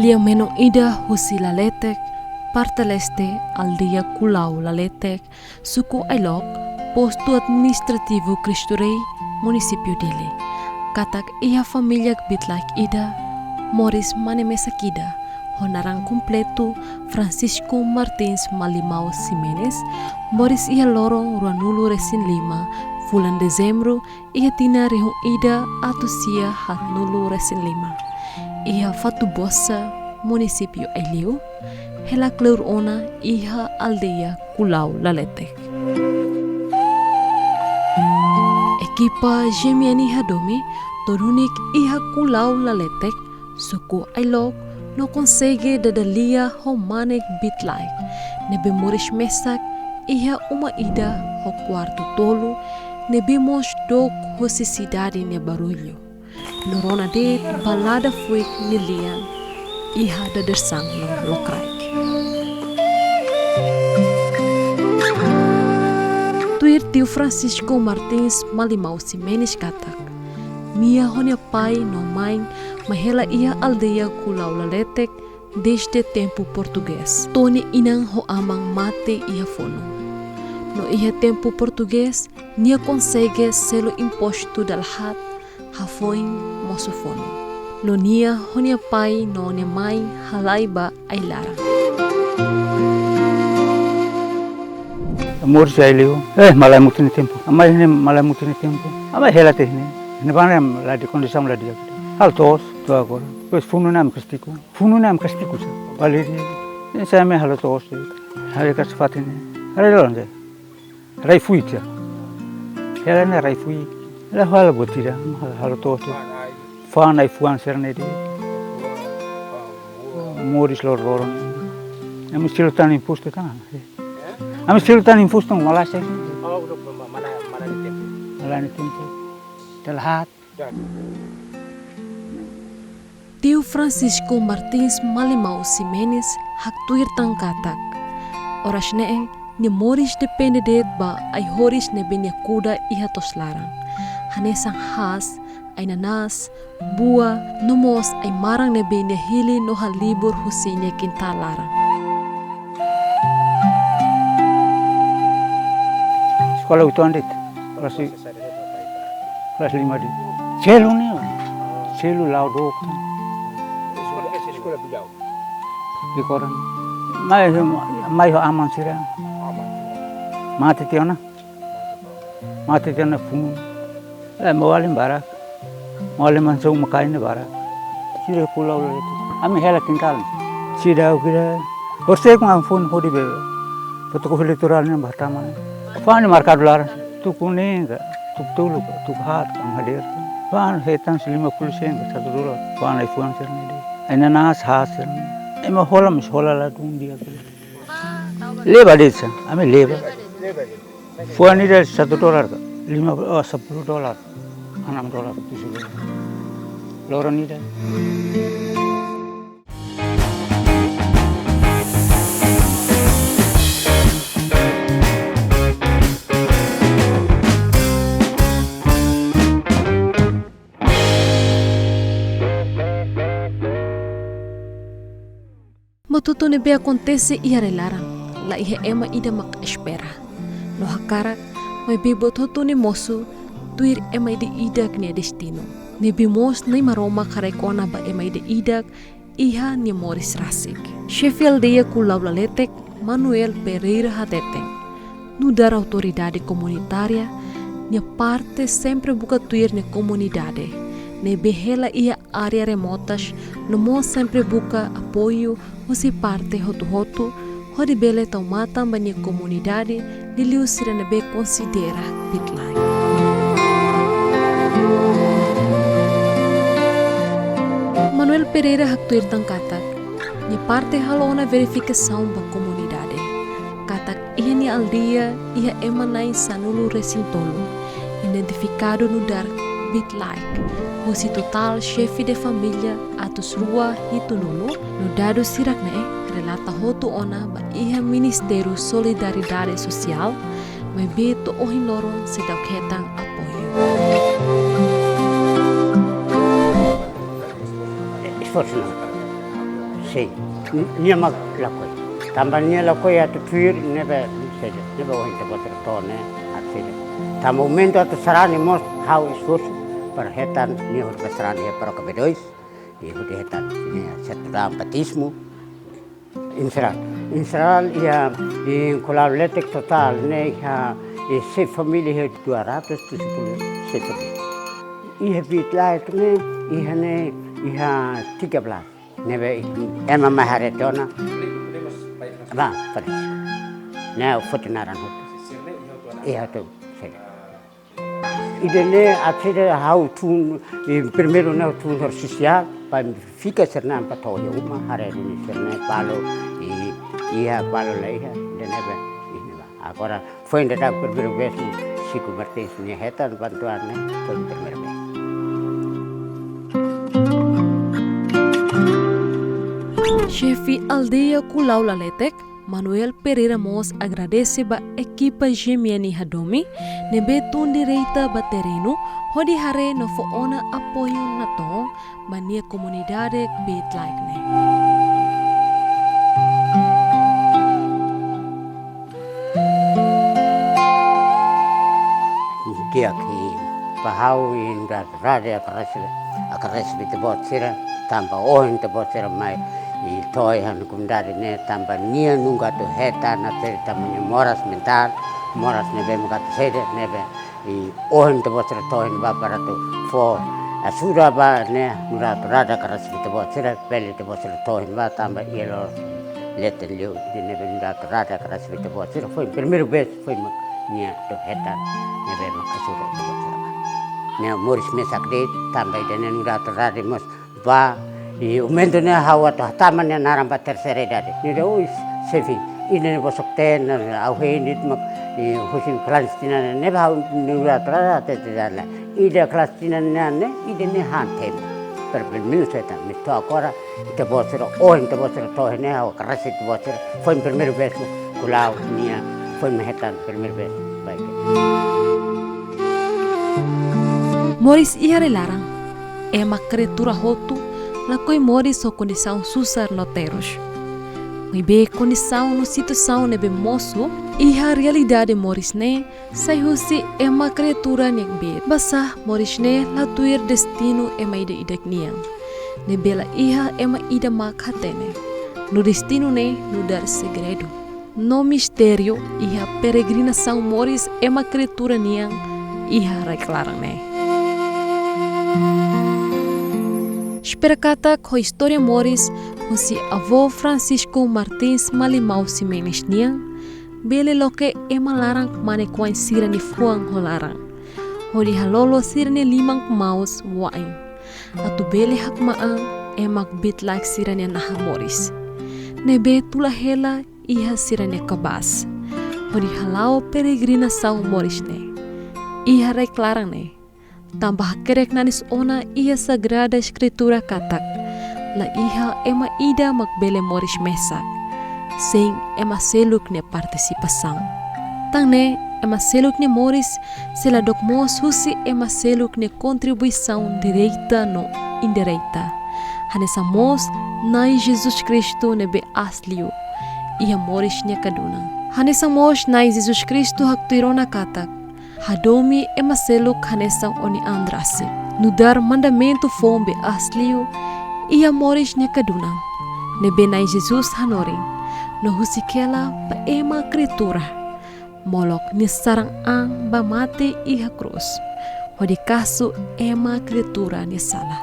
Lia menong ida husi laletek, parteleste aldeia Kulau laletek, suku Ailok, posto administrativo Cristo Rei, município dele. Katak ia família bitlak ida, Morris Manemesakida, honarang completo Francisco Martins Malimao Ximenes, Morris ia lorong Ruanulu Resin 5, bulan Dezembro, ia tina rehung ida atusia hat nulu Resin 5. Ia fatu bossa, município Ailiu, hela kleur ona iha aldeia Kulau laletek. Ekipa Gemiani Hadomi, torunik iha Kulau laletek, suku Ailok, no consegue dadalia homanek bitlai. Nebe Moris mesak, iha uma ida ho quarto tolo, nebe mos dok hosi cidade ne barulho. Norona de balada fuik nilian, iha dadarsang no lokraik. Tuir tio Francisco Martins Malimao Ximenes katak. Mia honia pai no mãe, mahela ia aldeia Kulau laletek desde tempo português. Tony inang ho amang mate ia fono. No ia tempo português, nia consegue selo imposto dal hat, hafoin moso fono. No nia honia pai no nia mãe halaiba ailara. Amor Jailio, malai mutini tempo. Amai ini malai mutini tempo. Amai hela tehne. Ini bang la di kondisi la dia. Hal tos tu agora. Pois funu nam castigo. Funu nam castigo. Valeri. Saya me hal tos. Hari kas fatine. Hari londe. Rai fuitia. Hela na rai fui. La hal botira. Hal tos. Fa na fuan sernedi. Moris lor. Amo stilo tan imposto tan. Amo stilo tan imposto Malaysia. Oh, mana di tempo. Malai tempo. Telhat. Tio Francisco Martins Malimao Ximenes hak tuir tang katak. Oras neeng ni Moris depende det ba ay horis ne benya kuda iha toslarang. Hanesang has, ay nanas, buah, numos ay marang ne benya hili no halibur husinya kintalarang. Sekolah utuan dit. Kelas 5 dit. Selu ni. Selu laudok. Sekolah beliau. Di koran. Mai ho aman sira. Mati tiona. Mati tiona fun. Mawalim barak. Mawalim mansung makai ni barak. Sira Kulau itu. Ami hela kintal. Sira ukira. Hosek mang fun hodi be. Foto ko litoral ni Bahtama. Fan marka dolar. Tu kuning. Tu tulu. Tu hat ang hadir. Fan hetan 50 sen $1. Fan ay fuan sir ni. Ay nanas hasil. Ay maholam hola la tung dia. Leba desa. Ami leba. Fuan ni $1. $10. $6. $7. Loran ni dah. Matuto nebe acontece ia relarang, la ihe ema ida mak espera. No hakarak, may bibot hoto ni mosu, tuir ema ida idak ni destino. Nebe mos na maroma karekona ba ema ida idak, iha ni Moris Rasik. Sheffield dia Kulau laletek, Manuel Pereira Hateteng. No dar autoridade comunitária, ni parte sempre buka tuir ni comunidade. Nebe hela ia área remotas, no mo sempre buka apoio, usi parte hotu-hotu, hodi bele tau mata bani comunidade, liliu sira nebe considera bitlai. Manuel Pereira hak tuir tang katak, ni parte halona verificação ba comunidade. Katak ia ni aldeia, ia emanai sanulu resintolo, identificado no dar bitlai. Usi total chefe de família atus rua hitunulu, no dado sirak relata hotu ona ba iha Ministério Solidariedade Social, mas beto ohinoron se dau ketang apoio. Esforço. Sim, nia mag lakoi. Tambah nia lakoi atu tuir nebe sede, nebe wahin tebot tone atsede. Ta momento atu sarani mos hau esforço para hetan nia hut sarani he para kebedois, di hut hetan nia setuda batismo. Israel ia em colaboratek total ne ia e se família he 270 ia bitla ne ia ne ia 13 nebe ema maharetona ba pada ne fotenaran hot ia tu idene atsede how to primeiro ne to social pa fica serna pato ya uma hare ni serna palo ia palo leha denebe agora foi ainda da primeira vez Chico Martins ne hetan bantuan ne foi primeira vez. Chefe Aldeia Kulau Laletek, Manuel Pereira Mos agradece ba equipa Gemiani Hadomi, nebe tun direita ba terreno, hodi hare no foona apoio na tong, ba nia comunidade bet like ne. Dia que pahau in da rada akaresi bit bot sira tamba oin te bot sira mai I toi han kumdari ne tamba nia nunga tu heta na teri tamanya moras mental moras nebe muka tu sede nebe I ohin te bot sira tohin ba para tu fo asura ba ne nura tu rada akaresi bit bot sira peli te bot sira tohin ba tamba ielo leten liu di nebe nura tu rada akaresi bit bot sira foi primeiro vez foi nia tu heta nebe makasura te bot sira ne moris mesak de tamba idene nura tu rada mos ba I umento ne hawa to taman ne naramba tercera idade ni de oi sefi ine bosok ten au he nit mak I husin clandestina ne ba nura tra te dala ide clandestina ne ide ne hantem per minuto eta mi to agora te bosero o te bosero to ne hawa karasi te bosero foi primeiro vez kulau nia foi mehetan primeiro vez baik Moris iare larang, ema criatura hotu, la coi Moris o condição susar noteros. Mas be condição no situação nebe moço, e a realidade Moris ne, sai husi ema criatura nek be. Basa Moris ne la tuir destino ema ida idak niang. Nebela iha ema ida makhatene. No destino ne no dar segredo. No mistério, iha peregrinação Moris ema criatura niang, iha reclarang ne. Espera kata ko história Moris o si avô Francisco Martins Malimau Simenes niang bele loke ema larang mane kuan sira ni fuang ho larang hodi halolo sira ni limang maus waing atu bele hak maang emak bit like sira ni naha Moris nebe tula hela iha sira ni kabas hodi halao peregrinação Moris ne iha reclarang ne tambah kerek nanis ona ia sagrada escritura katak la iha ema ida makbele Moris mesak sing ema seluk ne participação tang ne ema seluk ne Moris sela dok mos husi ema seluk ne contribuição direita no indireita hanesa mos nai Jesus Cristo ne be aslio iha Moris ne kaduna hanesa mos nai Jesus Cristo hak tuirona katak Hadomi ema seluk hanesang oni andrase. Nudar mandamento fombe aslio. Ia Moris ne kaduna. Ne benai Jesus hanoring. No husikela pa ema kritura. Molok ni sarang ang ba mate iha krus. Hodi kasu ema kritura ni salah.